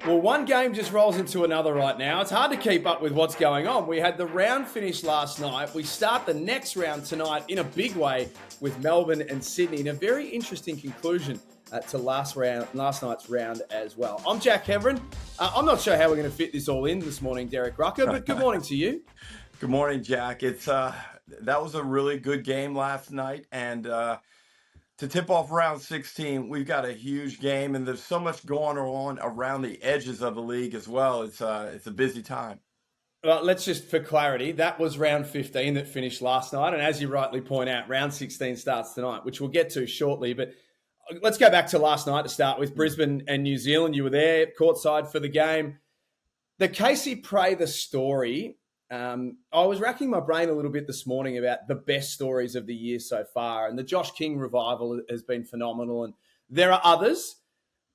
Well, one game just rolls into another right now. It's hard to keep up with what's going on. We had the round finish last night. We start the next round tonight in a big way with Melbourne and Sydney, and a very interesting conclusion to last night's round as well. I'm Jack Heverin. I'm not sure how we're going to fit this all in this morning, Derek Rucker, but good morning to you. Good morning, Jack. That was a really good game last night, and to tip off round 16, we've got a huge game, and there's so much going on around the edges of the league as well. It's a busy time. Well, let's just, for clarity, that was round 15 that finished last night. And as you rightly point out, round 16 starts tonight, which we'll get to shortly. But let's go back to last night to start with. Brisbane and New Zealand. You were there, courtside for the game. The Casey Prather story, I was racking my brain a little bit this morning about the best stories of the year so far. And the Josh King revival has been phenomenal. And there are others,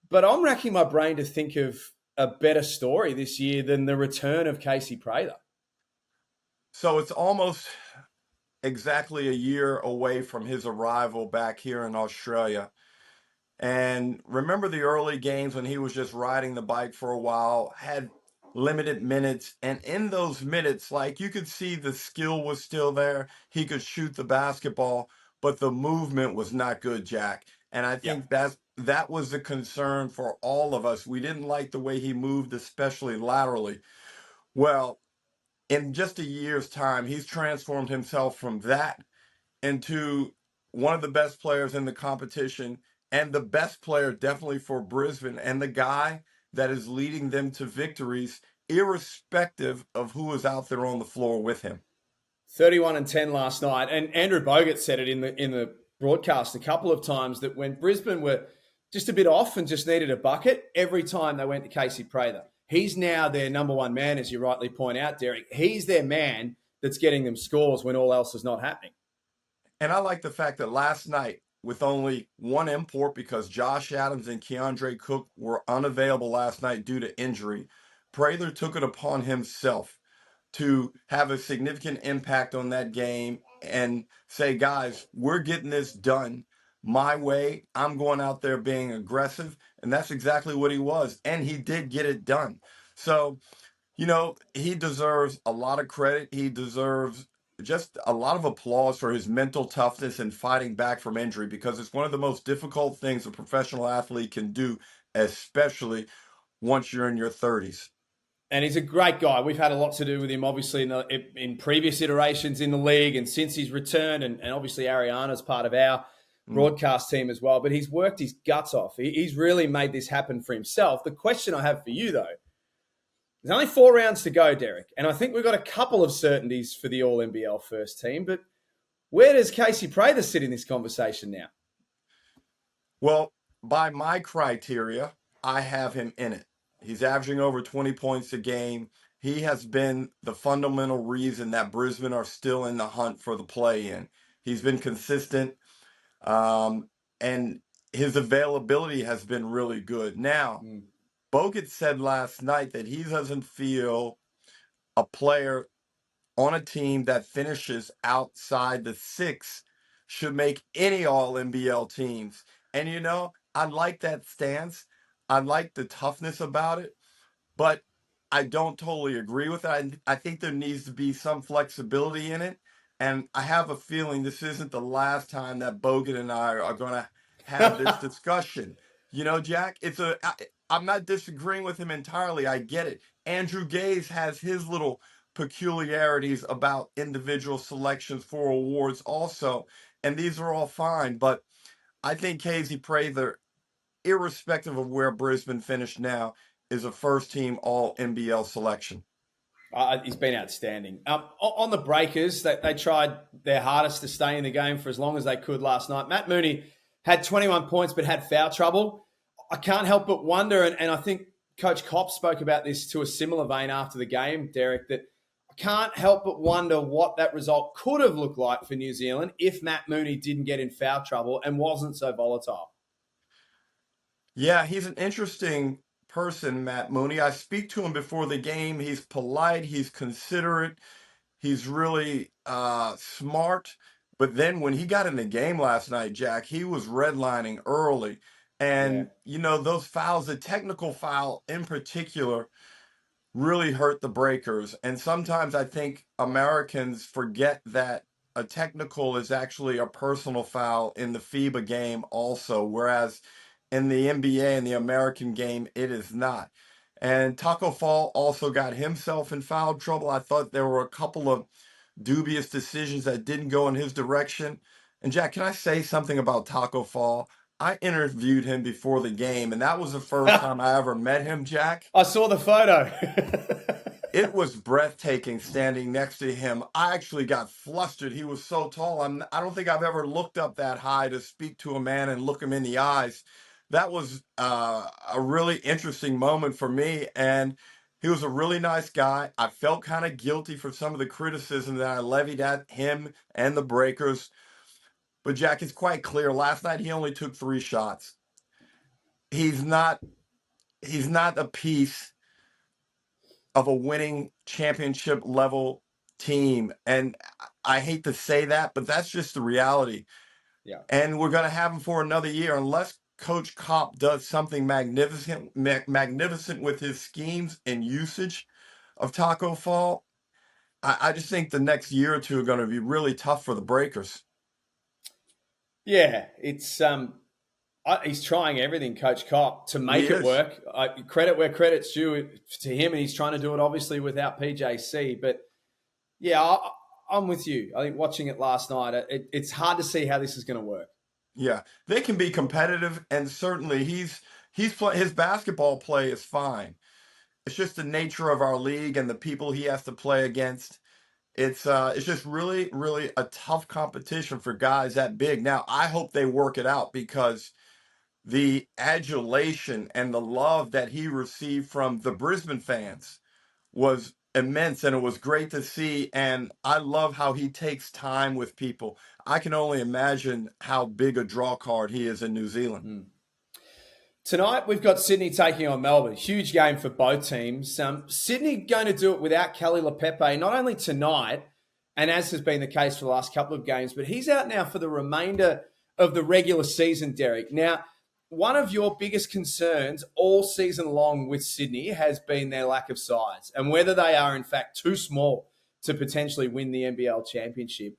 but I'm racking my brain to think of a better story this year than the return of Casey Prather. So it's almost exactly a year away from his arrival back here in Australia. And remember the early games when he was just riding the bike for a while, had limited minutes. And in those minutes, like, you could see the skill was still there. He could shoot the basketball, but the movement was not good, Jack. And I think that was the concern for all of us. We didn't like the way he moved, especially laterally. Well, in just a year's time, he's transformed himself from that into one of the best players in the competition, and the best player definitely for Brisbane, and the guy that is leading them to victories, irrespective of who is out there on the floor with him. 31-10 last night. And Andrew Bogut said it in the broadcast a couple of times that when Brisbane were just a bit off and just needed a bucket, every time they went to Casey Prather. He's now their number one man, as you rightly point out, Derek. He's their man that's getting them scores when all else is not happening. And I like the fact that last night, with only one import because Josh Adams and Keandre Cook were unavailable last night due to injury, Prather took it upon himself to have a significant impact on that game and say, guys, we're getting this done my way. I'm going out there being aggressive. And that's exactly what he was. And he did get it done. So, he deserves a lot of credit. He deserves just a lot of applause for his mental toughness and fighting back from injury, because it's one of the most difficult things a professional athlete can do, especially once you're in your 30s. And he's a great guy. We've had a lot to do with him, obviously, in previous iterations in the league and since his return. And obviously, Ariana's part of our broadcast team as well. But he's worked his guts off. He's really made this happen for himself. The question I have for you, though, there's only 4 rounds to go, Derek. And I think we've got a couple of certainties for the All-NBL first team. But where does Casey Prather sit in this conversation now? Well, by my criteria, I have him in it. He's averaging over 20 points a game. He has been the fundamental reason that Brisbane are still in the hunt for the play-in. He's been consistent, and his availability has been really good. Now, Bogut said last night that he doesn't feel a player on a team that finishes outside the 6 should make any All-NBL teams. And, I like that stance. I like the toughness about it, but I don't totally agree with it. I think there needs to be some flexibility in it. And I have a feeling this isn't the last time that Bogut and I are going to have this discussion. Jack, I'm not disagreeing with him entirely. I get it. Andrew Gaze has his little peculiarities about individual selections for awards also, and these are all fine. But I think Casey Prather, irrespective of where Brisbane finished now, is a first-team All-NBL selection. He's been outstanding. On the Breakers, they tried their hardest to stay in the game for as long as they could last night. Matt Mooney had 21 points but had foul trouble. I can't help but wonder, and I think Coach Kopp spoke about this to a similar vein after the game, Derek, that I can't help but wonder what that result could have looked like for New Zealand if Matt Mooney didn't get in foul trouble and wasn't so volatile. Yeah, he's an interesting person, Matt Mooney. I speak to him before the game. He's polite, he's considerate, he's really smart. But then when he got in the game last night, Jack, he was redlining early. Yeah. And, those fouls, the technical foul in particular, really hurt the Breakers. And sometimes I think Americans forget that a technical is actually a personal foul in the FIBA game also, whereas in the NBA and the American game, it is not. And Taco Fall also got himself in foul trouble. I thought there were a couple of dubious decisions that didn't go in his direction. And Jack, can I say something about Taco Fall? I interviewed him before the game, and that was the first time I ever met him, Jack. I saw the photo. It was breathtaking standing next to him. I actually got flustered. He was so tall. I don't think I've ever looked up that high to speak to a man and look him in the eyes. That was a really interesting moment for me. And he was a really nice guy. I felt kind of guilty for some of the criticism that I levied at him and the Breakers. But Jack, it's quite clear. Last night he only took 3 shots. He's not a piece of a winning championship level team. And I hate to say that, but that's just the reality. Yeah. And we're going to have him for another year unless Coach Kopp does something magnificent with his schemes and usage of Taco Fall. I just think the next year or two are going to be really tough for the Breakers. Yeah, it's he's trying everything, Coach Kopp, to He make it is. work. Credit where credit's due to him, and he's trying to do it obviously without PJC. But yeah, I'm with you. I think watching it last night, it's hard to see how this is going to work. Yeah, they can be competitive, and certainly his basketball play is fine. It's just the nature of our league and the people he has to play against. It's just really, really a tough competition for guys that big. Now, I hope they work it out because the adulation and the love that he received from the Brisbane fans was immense, and it was great to see. And I love how he takes time with people. I can only imagine how big a draw card he is in New Zealand. Tonight, we've got Sydney taking on Melbourne. Huge game for both teams. Sydney going to do it without Kelly Leaupepe, not only tonight, and as has been the case for the last couple of games, but he's out now for the remainder of the regular season, Derek. Now, one of your biggest concerns all season long with Sydney has been their lack of size and whether they are, in fact, too small to potentially win the NBL championship.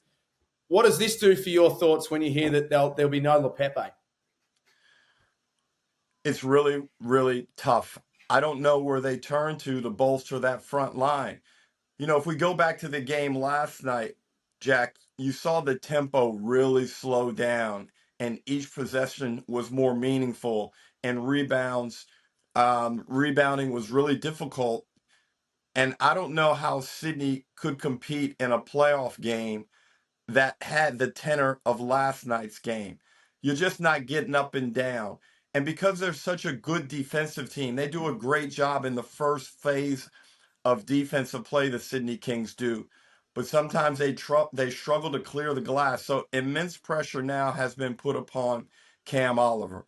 What does this do for your thoughts when you hear that there'll be no Leaupepe? It's really, really tough. I don't know where they turn to bolster that front line. If we go back to the game last night, Jack, you saw the tempo really slow down, and each possession was more meaningful, and rebounding was really difficult. And I don't know how Sydney could compete in a playoff game that had the tenor of last night's game. You're just not getting up and down. And because they're such a good defensive team, they do a great job in the first phase of defensive play, the Sydney Kings do. But sometimes they struggle to clear the glass. So immense pressure now has been put upon Cam Oliver.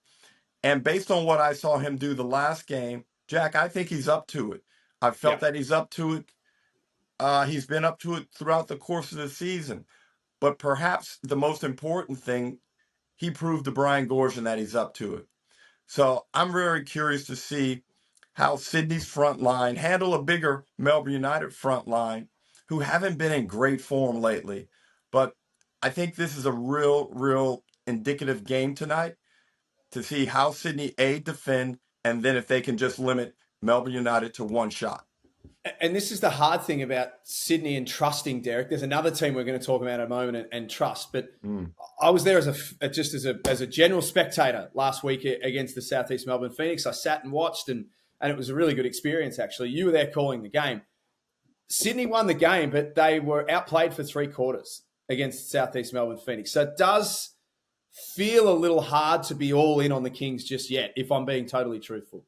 And based on what I saw him do the last game, Jack, I think he's up to it. I felt Yeah. that he's up to it. He's been up to it throughout the course of the season. But perhaps the most important thing, he proved to Brian Goorjian that he's up to it. So I'm very curious to see how Sydney's front line handle a bigger Melbourne United front line who haven't been in great form lately. But I think this is a real indicative game tonight to see how Sydney defend, and then if they can just limit Melbourne United to 1 shot. And this is the hard thing about Sydney and trusting, Derek. There's another team we're going to talk about in a moment and trust. But I was there as a general spectator last week against the Southeast Melbourne Phoenix. I sat and watched, and it was a really good experience, actually. You were there calling the game. Sydney won the game, but they were outplayed for 3 quarters against Southeast Melbourne Phoenix. So it does feel a little hard to be all in on the Kings just yet, if I'm being totally truthful.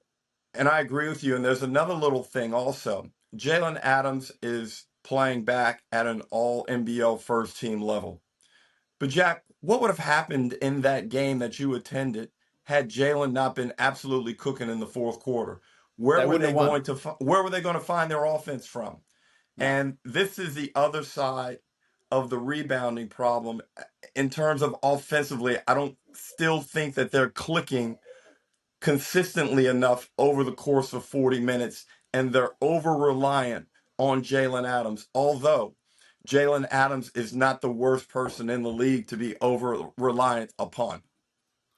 And I agree with you. And there's another little thing also. Jalen Adams is playing back at an all NBL first team level. But Jack, what would have happened in that game that you attended had Jalen not been absolutely cooking in the fourth quarter? They wouldn't have won. Where were they going to find their offense from? No. And this is the other side of the rebounding problem in terms of offensively. I don't still think that they're clicking consistently enough over the course of 40 minutes, and they're over reliant on Jalen Adams. Although Jalen Adams is not the worst person in the league to be over reliant upon.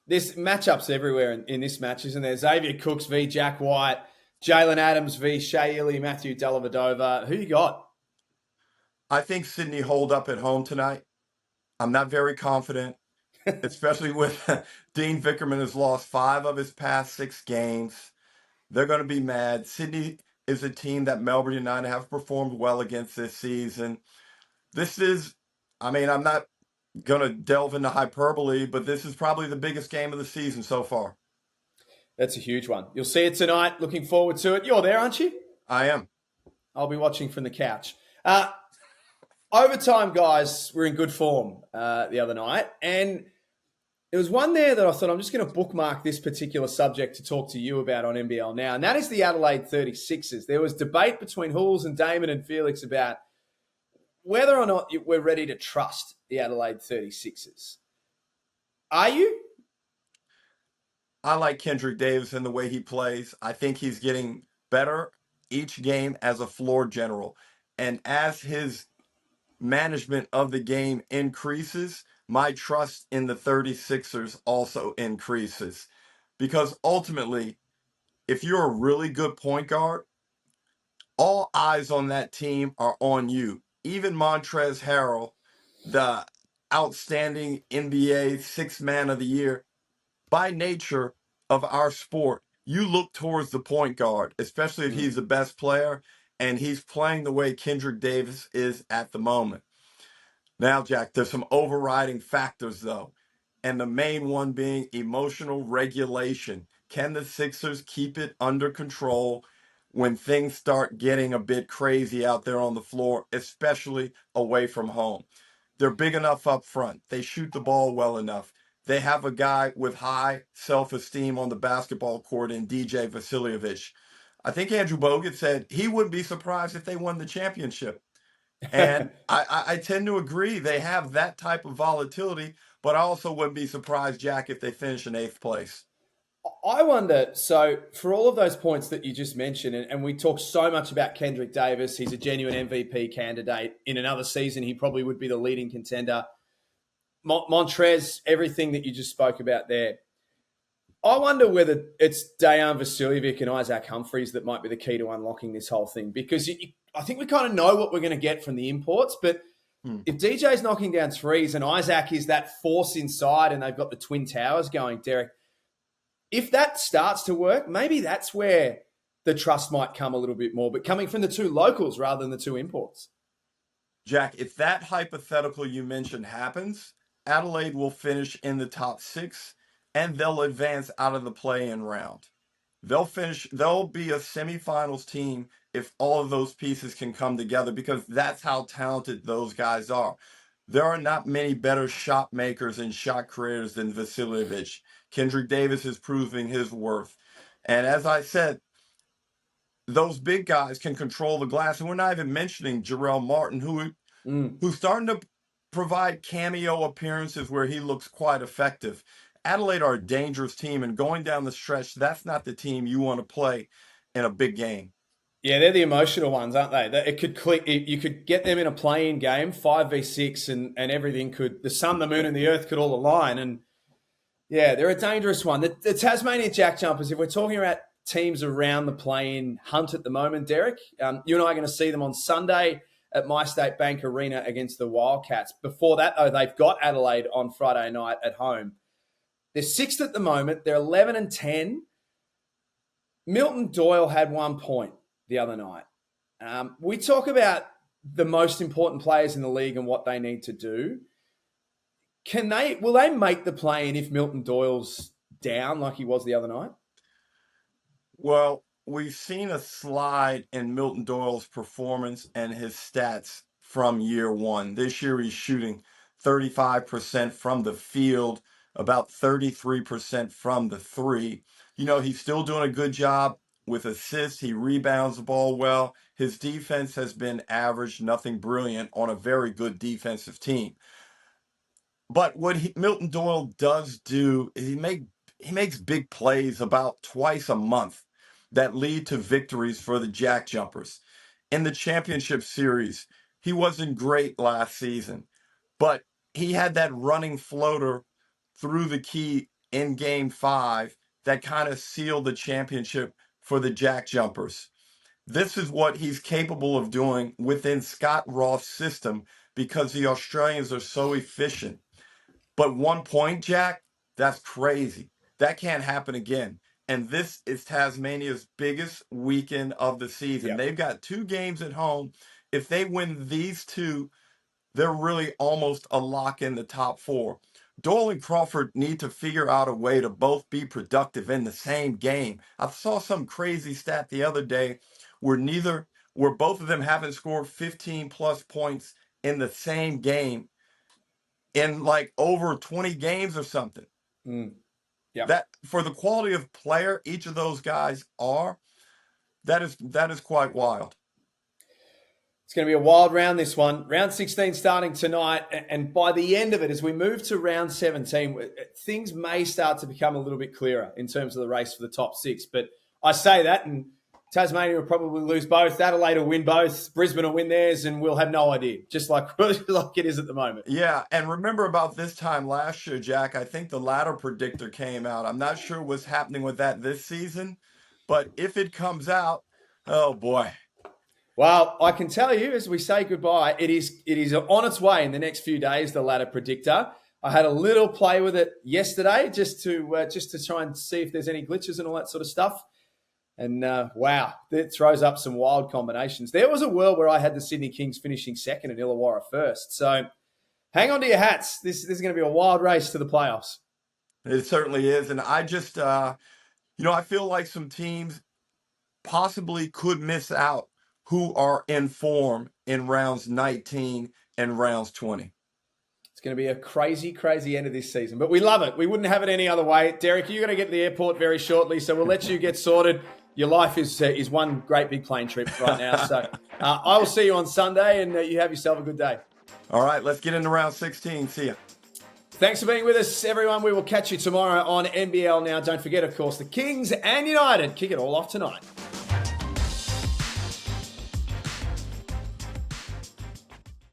There's matchups everywhere in this match, isn't there? Xavier Cooks v. Jack White, Jalen Adams v. Shea Ili, Matthew Dellavedova. Who you got? I think Sydney hold up at home tonight. I'm not very confident, especially with Dean Vickerman has lost 5 of his past 6 games. They're going to be mad. Sydney is a team that Melbourne United have performed well against this season. This is, I mean, I'm not going to delve into hyperbole, but this is probably the biggest game of the season so far. That's a huge one. You'll see it tonight. Looking forward to it. You're there, aren't you? I am. I'll be watching from the couch. Overtime, guys, were in good form the other night. And there was one there that I thought I'm just going to bookmark this particular subject to talk to you about on NBL Now. And that is the Adelaide 36ers. There was debate between Hools and Damon and Felix about whether or not we're ready to trust the Adelaide 36ers. Are you? I like Kendrick Davis and the way he plays. I think he's getting better each game as a floor general. And as his management of the game increases, my trust in the 36ers also increases. Because ultimately, if you're a really good point guard, all eyes on that team are on you. Even Montrezl Harrell, the outstanding NBA sixth man of the year, by nature of our sport, you look towards the point guard, especially if he's the best player and he's playing the way Kendrick Davis is at the moment. Now, Jack, there's some overriding factors, though, and the main one being emotional regulation. Can the Sixers keep it under control when things start getting a bit crazy out there on the floor, especially away from home? They're big enough up front. They shoot the ball well enough. They have a guy with high self-esteem on the basketball court in DJ Vasiljevic. I think Andrew Bogut said he wouldn't be surprised if they won the championship. And I tend to agree. They have that type of volatility, but I also wouldn't be surprised, Jack, if they finish in 8th place. I wonder, so for all of those points that you just mentioned, and we talk so much about Kendrick Davis, he's a genuine MVP candidate. In another season, he probably would be the leading contender. Montrez, everything that you just spoke about there. I wonder whether it's Dejan Vasiljevic and Isaac Humphries that might be the key to unlocking this whole thing, because I think we kind of know what we're going to get from the imports, but if DJ's knocking down threes and Isaac is that force inside and they've got the Twin Towers going, Derek, if that starts to work, maybe that's where the trust might come a little bit more, but coming from the 2 locals rather than the 2 imports. Jack, if that hypothetical you mentioned happens, Adelaide will finish in the top 6 and they'll advance out of the play-in round. They'll be a semifinals team if all of those pieces can come together, because that's how talented those guys are. There are not many better shot makers and shot creators than Vasiljevic. Kendrick Davis is proving his worth. And as I said, those big guys can control the glass. And we're not even mentioning Jarrell Martin, who's starting to provide cameo appearances where he looks quite effective. Adelaide are a dangerous team, and going down the stretch, that's not the team you want to play in a big game. Yeah, they're the emotional ones, aren't they? It could click. You could get them in a playing game, 5v6, and everything could, the sun, the moon, and the earth could all align. And yeah, they're a dangerous one. The Tasmania Jack Jumpers, if we're talking about teams around the play-in hunt at the moment, Derek, you and I are going to see them on Sunday at My State Bank Arena against the Wildcats. Before that, though, they've got Adelaide on Friday night at home. They're 6th at the moment. They're 11-10. Milton Doyle had 1 point the other night. We talk about the most important players in the league and what they need to do. Will they make the play-in if Milton Doyle's down like he was the other night? Well, we've seen a slide in Milton Doyle's performance and his stats from year one. This year he's shooting 35% from the field, about 33% from the 3. He's still doing a good job with assists. He rebounds the ball well. His defense has been average, nothing brilliant on a very good defensive team. But what Milton Doyle does do is he makes big plays about twice a month that lead to victories for the Jack Jumpers. In the championship series, he wasn't great last season, but he had that running floater through the key in game 5 that kind of sealed the championship for the Jack Jumpers. This is what he's capable of doing within Scott Roth's system because the Australians are so efficient. But 1 point, Jack, that's crazy. That can't happen again. And this is Tasmania's biggest weekend of the season. Yeah. They've got 2 games at home. If they win these 2, they're really almost a lock in the top 4. Doyle and Crawford need to figure out a way to both be productive in the same game. I saw some crazy stat the other day where both of them haven't scored 15 plus points in the same game in like over 20 games or something. Yeah. That for the quality of player each of those guys are, that is quite wild. It's going to be a wild round, this one. Round 16 starting tonight. And by the end of it, as we move to round 17, things may start to become a little bit clearer in terms of the race for the top 6. But I say that, and Tasmania will probably lose both. Adelaide will win both. Brisbane will win theirs, and we'll have no idea, just like it is at the moment. Yeah, and remember about this time last year, Jack, I think the ladder predictor came out. I'm not sure what's happening with that this season, but if it comes out, oh boy. Well, I can tell you, as we say goodbye, it is on its way in the next few days, the ladder predictor. I had a little play with it yesterday just to try and see if there's any glitches and all that sort of stuff. And wow, it throws up some wild combinations. There was a world where I had the Sydney Kings finishing second and Illawarra first. So hang on to your hats. This is going to be a wild race to the playoffs. It certainly is. And I just, I feel like some teams possibly could miss out who are in form in rounds 19 and rounds 20. It's going to be a crazy, crazy end of this season. But we love it. We wouldn't have it any other way. Derek, you're going to get to the airport very shortly, so we'll let you get sorted. Your life is one great big plane trip right now. So I will see you on Sunday, and you have yourself a good day. All right, let's get into round 16. See ya. Thanks for being with us, everyone. We will catch you tomorrow on NBL Now. Don't forget, of course, the Kings and United kick it all off tonight.